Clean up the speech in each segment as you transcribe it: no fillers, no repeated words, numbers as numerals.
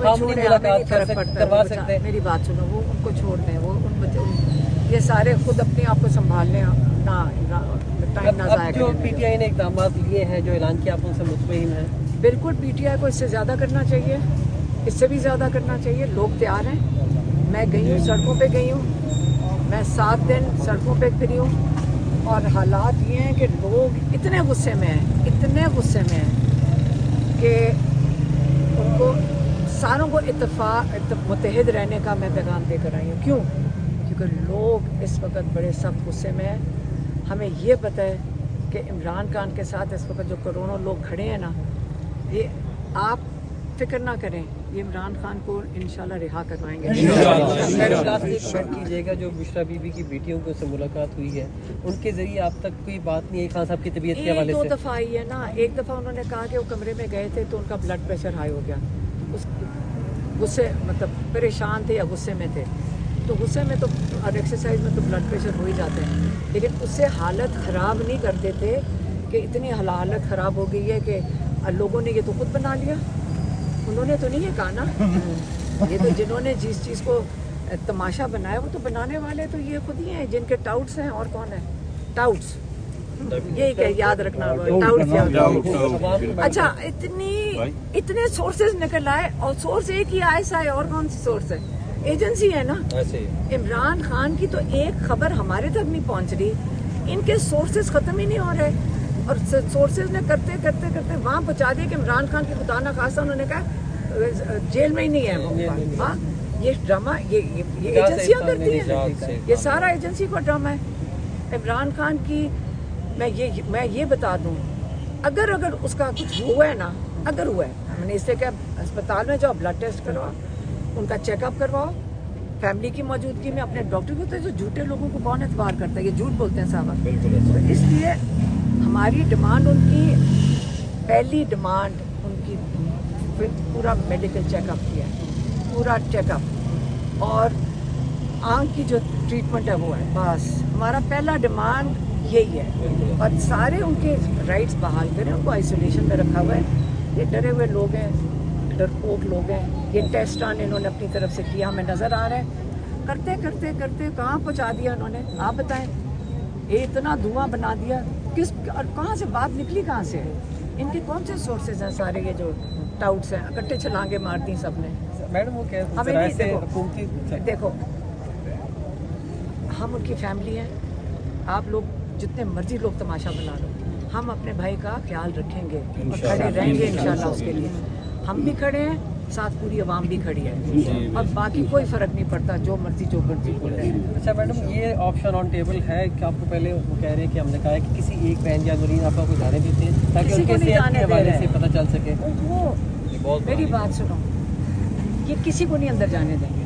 फर्क पड़ता है। मेरी बात सुनो, वो उनको छोड़ दें, वो उन बच्चों ये सारे खुद अपने आप को संभालने ना टाइम ना जाया। जो पीटीआई ने इकदाम लिए हैं, जो ऐलान किया, आप उनसे मुतमईन हैं? बिल्कुल, पीटीआई को इससे ज़्यादा करना चाहिए, इससे भी ज़्यादा करना चाहिए। लोग तैयार हैं, मैं गई हूँ, सड़कों पे गई हूँ, मैं 7 दिन सड़कों पे फिरी हूँ और हालात ये हैं कि लोग इतने गुस्से में हैं, इतने गुस्से में हैं कि उनको सारों को मुत्तहिद रहने का मैं पैगाम देकर आई हूँ। क्यों? क्योंकि लोग इस वक्त बड़े सख्त गुस्से में हैं। हमें ये पता है कि इमरान खान के साथ इस वक्त जो करोड़ों लोग खड़े हैं ना, ये आप फिक्र ना करें, ये इमरान खान को इंशाल्लाह रिहा करवाएंगे। कीजिएगा, जो बुशरा बीबी की बेटियों को से मुलाकात हुई है, उनके जरिए आप तक कोई बात नहीं है खान साहब की तबीयत के हवाले से? 2 दफ़ा आई है ना। एक दफ़ा उन्होंने कहा कि वो कमरे में गए थे तो उनका ब्लड प्रेशर हाई हो गया, उस गुस्से मतलब परेशान थे या गुस्से में थे, तो गुस्से में तो और एक्सरसाइज में तो ब्लड प्रेशर हो ही जाते हैं, लेकिन उससे हालत ख़राब नहीं कर देते कि इतनी हालत ख़राब हो गई है कि लोगों ने ये तो खुद बना लिया। उन्होंने तो नहीं है कहा ना, ये तो जिन्होंने जिस चीज़ को तमाशा बनाया वो तो बनाने वाले तो ये खुद ही हैं, जिनके टाउट्स हैं। और कौन है टाउट्स? यही क्या याद रखना, टाउट्स। अच्छा, इतने सोर्सेज निकल आए और सोर्स एक ही आयसा है, और कौन सी सोर्स है? एजेंसी है ना। इमरान खान की तो एक खबर हमारे तक नहीं पहुंच रही, इनके सोर्सेज खत्म ही नहीं हो रहे और सोर्सेज ने करते करते करते वहाँ पहुँचा दिया कि इमरान खान की खुदा ना खासा उन्होंने कहा जेल में ही नहीं है वो। हाँ, ये ड्रामा ये एजेंसियाँ करती हैं, ये सारा एजेंसी का ड्रामा है। इमरान खान की मैं ये बता दूँ, अगर उसका कुछ हुआ है ना, अगर हुआ है, मैंने इससे क्या, अस्पताल में जाओ, ब्लड टेस्ट करवाओ, उनका चेकअप करवाओ, फैमिली की मौजूदगी में अपने डॉक्टर को। तो जो झूठे लोगों को कौन एतबार करता है, ये झूठ बोलते हैं साहब। तो इसलिए हमारी डिमांड, उनकी पहली डिमांड, उनकी पूरा मेडिकल चेकअप किया है, पूरा चेकअप, और आँख की जो ट्रीटमेंट है वो है। बस हमारा पहला डिमांड यही है, और सारे उनके राइट्स बहाल करें। उनको आइसोलेशन में रखा हुआ है, ये डरे हुए लोग हैं, डरपोक लोग हैं। ये टेस्ट आने इन्होंने अपनी तरफ से किया, हमें नज़र आ रहा है। करते करते करते कहाँ पहुँचा दिया इन्होंने, आप बताएं। ये इतना धुआं बना दिया, किस और कहाँ से बात निकली, कहाँ से? इनके कौन से सोर्सेज हैं? सारे ये जो टाउट्स हैं, इकट्ठे छलांगे मारती सबने। मैडम वो क्या हमें नहीं, देखो हम उनकी फैमिली हैं, आप लोग जितने मर्जी लोग तमाशा बना लो, हम अपने भाई का ख्याल रखेंगे और खड़े रहेंगे इंशाल्लाह उसके लिए। हम भी खड़े हैं, साथ पूरी आवाम भी खड़ी है, और बाकी कोई फर्क नहीं पड़ता, जो मर्जी बोल रहे हैं। अच्छा मैडम, ये ऑप्शन ऑन टेबल है कि आपको पहले वो कह रहे हैं कि हमने कहा है कि किसी एक बहन या नूरीन आपका को जाने देते हैं ताकि उनके सेहत के हवाले से पता चल सके? वो मेरी बात सुनो, ये किसी को नहीं अंदर जाने देंगे,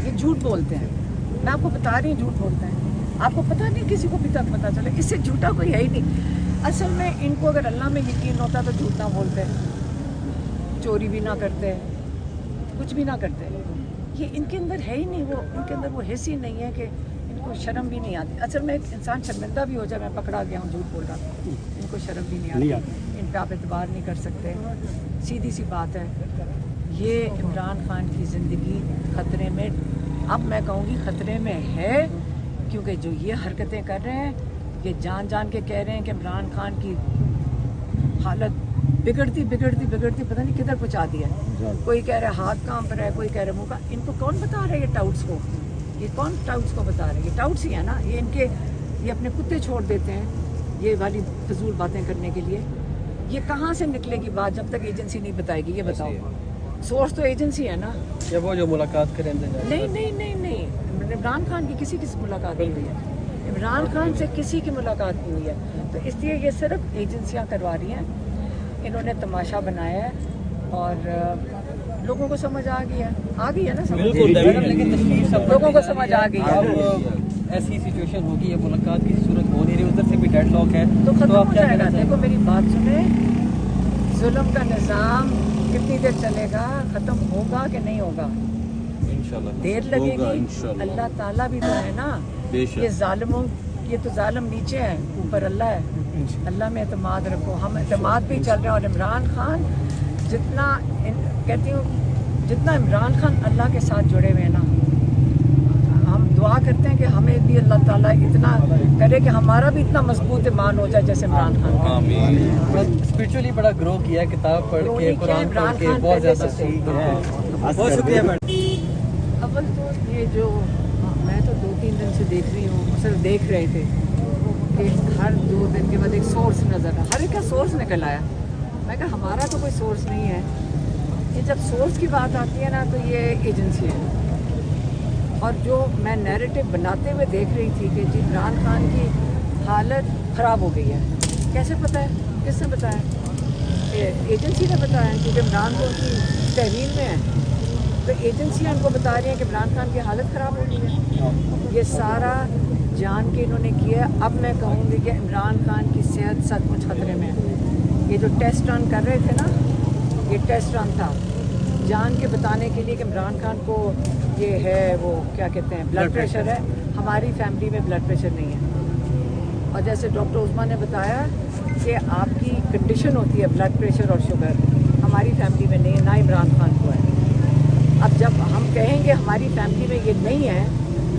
ये झूठ बोलते हैं। मैं आपको बता रही हूँ, झूठ बोलते हैं। आपको पता नहीं, किसी को भी तक पता चले, इससे झूठा कोई है ही नहीं। असल में इनको अगर अल्लाह में यकीन होता तो झूठ ना बोलते, चोरी भी ना करते, कुछ भी ना करते। ये इनके अंदर है ही नहीं, वो इनके अंदर वो हिस्स ही नहीं है कि इनको शर्म भी नहीं आती। असल में एक इंसान शर्मिंदा भी हो जाए, मैं पकड़ा गया हूँ झूठ बोल रहा, इनको शर्म भी नहीं आती, इन पर आप एतबार नहीं कर सकते। सीधी सी बात है, ये इमरान खान की ज़िंदगी ख़तरे में, अब मैं कहूँगी ख़तरे में है, क्योंकि जो ये हरकतें कर रहे हैं, ये जान जान के कह रहे हैं कि इमरान खान की हालत बिगड़ती पता नहीं किधर पहुँचा दिया। कोई कह रहा है हाथ कांप रहा है, कोई कह रहा है मुँह का। इनको कौन बता रहा है ये टाउट्स को? ये कौन टाउट्स को बता रहे हैं? ये टाउट्स ही है ना, ये अपने कुत्ते छोड़ देते हैं ये वाली फजूल बातें करने के लिए। ये कहाँ से निकलेगी बात जब तक एजेंसी नहीं बताएगी? ये बताओ, सोर्स तो एजेंसी है ना। या वो जो मुलाकात करें? नहीं, इमरान खान की किसी से मुलाकात नहीं हुई है, इमरान खान से किसी की मुलाकात नहीं हुई है। तो इसलिए ये सिर्फ एजेंसियां करवा रही हैं, इन्होंने तमाशा बनाया है और लोगों को समझ आ गई है ना, समझ लोगों को समझ आ गई है। ऐसी सिचुएशन होगी, ये मुलाकात की सूरत हो नहीं रही, उधर से भी डेडलॉक है, तो खत्म हो जाएगा। देखो मेरी बात सुने, जुल्म का निज़ाम कितनी देर चलेगा, खत्म होगा कि नहीं होगा? देर लगेगी। अल्लाह ताला भी तो है ना, ये जालिमों, ये तो जालिम नीचे है, ऊपर अल्लाह है। अल्लाह में एतमाद रखो, हम एतमाद भी चल रहे हैं। और इमरान खान जितना कहती हूँ जितना इमरान खान अल्लाह के साथ जुड़े हुए हैं ना, हम दुआ करते हैं कि हमें भी अल्लाह ताला इतना करे कि हमारा भी इतना मजबूत ईमान हो जाए जैसे इमरान खान का। स्पिरिचुअली बड़ा ग्रो किया, किताब पढ़ के, कुरान पढ़ के बहुत ज़्यादा सीख है। बहुत शुक्रिया मैडम। अव्वल तो ये जो मैं तो 2-3 दिन से देख रही हूँ, सिर्फ देख रहे थे कि हर 2 दिन के बाद एक सोर्स नज़र आया, हर एक का सोर्स निकल आया। मैं कहा हमारा तो कोई सोर्स नहीं है, ये जब सोर्स की बात आती है ना तो ये एजेंसी है। और जो मैं नैरेटिव बनाते हुए देख रही थी कि जी इमरान खान की हालत ख़राब हो गई है, कैसे पता है, किसने बताया? एजेंसी ने बताया, क्योंकि इमरान खान की तहरीर में है तो एजेंसियाँ उनको बता रही हैं कि इमरान खान की हालत ख़राब हो गई है। ये सारा जान के इन्होंने किया। अब मैं कहूँगी कि इमरान खान की सेहत सचमुच खतरे में है। ये जो टेस्ट रन कर रहे थे ना, ये टेस्ट रन था जान के बताने के लिए कि इमरान खान को ये है, वो क्या कहते हैं, ब्लड प्रेशर है। हमारी फैमिली में ब्लड प्रेशर नहीं है। और जैसे डॉक्टर उस्मान ने बताया कि आपकी कंडीशन होती है ब्लड प्रेशर और शुगर, हमारी फैमिली में नहीं है, ना इमरान खान को है। अब जब हम कहेंगे हमारी फैमिली में ये नहीं है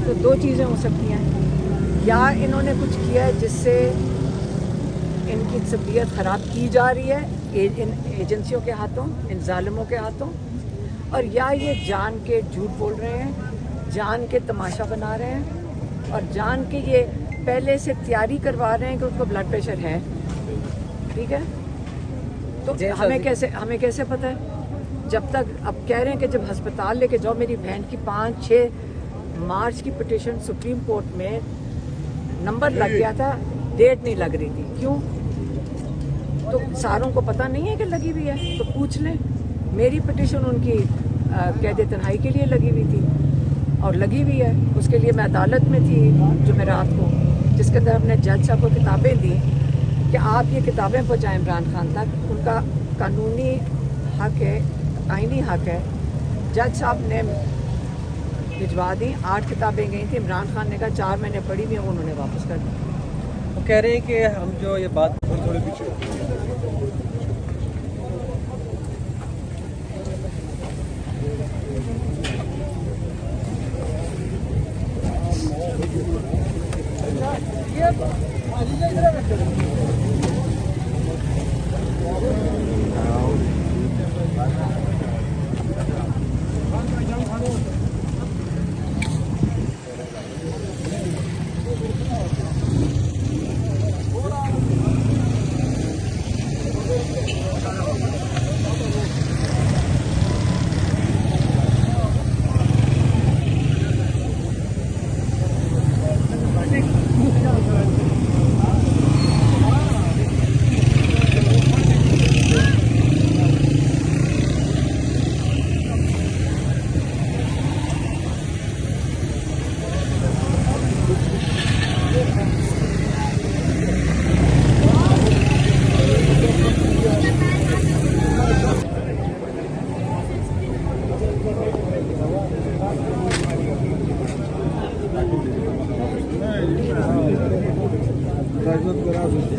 तो 2 चीज़ें हो सकती हैं, या इन्होंने कुछ किया है जिससे इनकी तबीयत ख़राब की जा रही है इन एजेंसियों के हाथों, इन जालिमों के हाथों, और या ये जान के झूठ बोल रहे हैं, जान के तमाशा बना रहे हैं और जान के ये पहले से तैयारी करवा रहे हैं कि उनको ब्लड प्रेशर है। ठीक है, तो हमें कैसे पता है? जब तक अब कह रहे हैं कि जब अस्पताल लेके जाओ, मेरी बहन की 5-6 मार्च की पिटीशन सुप्रीम कोर्ट में नंबर लग गया था, डेट नहीं लग रही थी। क्यों? तो सारों को पता नहीं है कि लगी हुई है, तो पूछ लें। मेरी पिटीशन उनकी कैद तन्हाई के लिए लगी हुई थी और लगी हुई है, उसके लिए मैं अदालत में थी जुमेरात को, जिसके अंदर हमने जज साहब को किताबें दी कि आप ये किताबें पहुँचाएँ इमरान खान तक, उनका कानूनी हक है, आईनी हक है। जज साहब ने भिजवा दी, 8 किताबें गई थी, इमरान खान ने कहा 4 महीने पढ़ी हुई हैं, उन्होंने वापस कर दी। वो कह रहे हैं कि हम जो ये बात थोड़े पीछे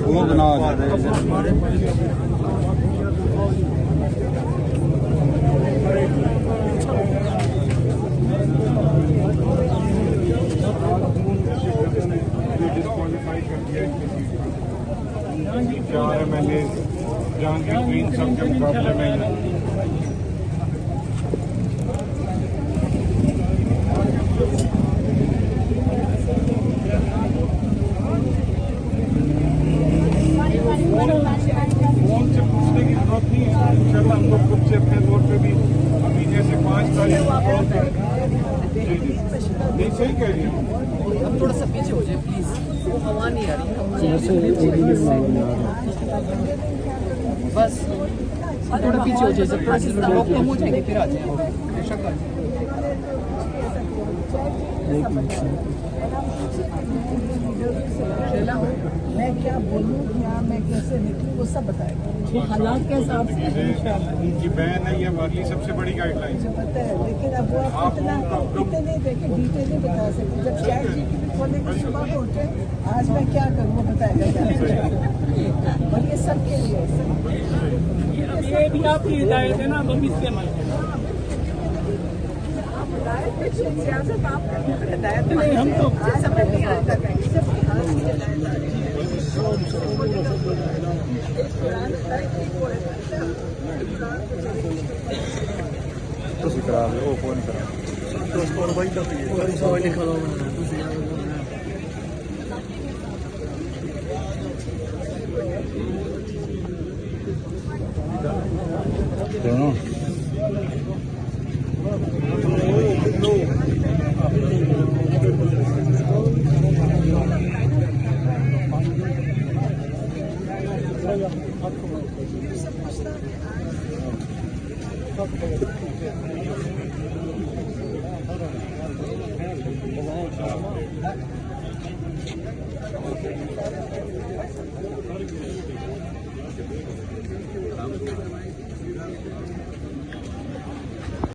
वो बना MLA जहांगीर ग्रीन सबके मुकाबले में फोन से पूछने की जरूरत नहीं है। इंशाल्लाह हम लोग खुद से अपने तौर पे भी अभी जैसे 5 तारीख को कॉल करें। जी जी नहीं सही कह रही है। हम थोड़ा सा पीछे हो जाए प्लीज, वो हवा नहीं आ रही। बस थोड़ा पीछे हो जाए, जब थोड़ा सा कम हो जाएगी फिर आ जाए। मैं क्या बोलूँ, क्या मैं कैसे निकलूँ, वो सब बताएगा। वो हालात के हिसाब से उनकी बहन है ये वाली सबसे बड़ी गाइडलाइन है। पता है, लेकिन अब वो इतना नहीं देखे, डिटेल नहीं बता सकते। जब शायद जी की भी खोलने की सुबह होते, आज मैं क्या करूँ वो बताएगा। और ये सबके लिए, ये भी आपकी हिदायत है ना, हम इसके सियासत आप हिदायत नहीं, हम तो समझ नहीं आता ਤੁਸੀਂ ਕਰਾ ਦਿਓ ਉਹ ਫੋਨ ਕਰਾ ਦੋਨੋਂ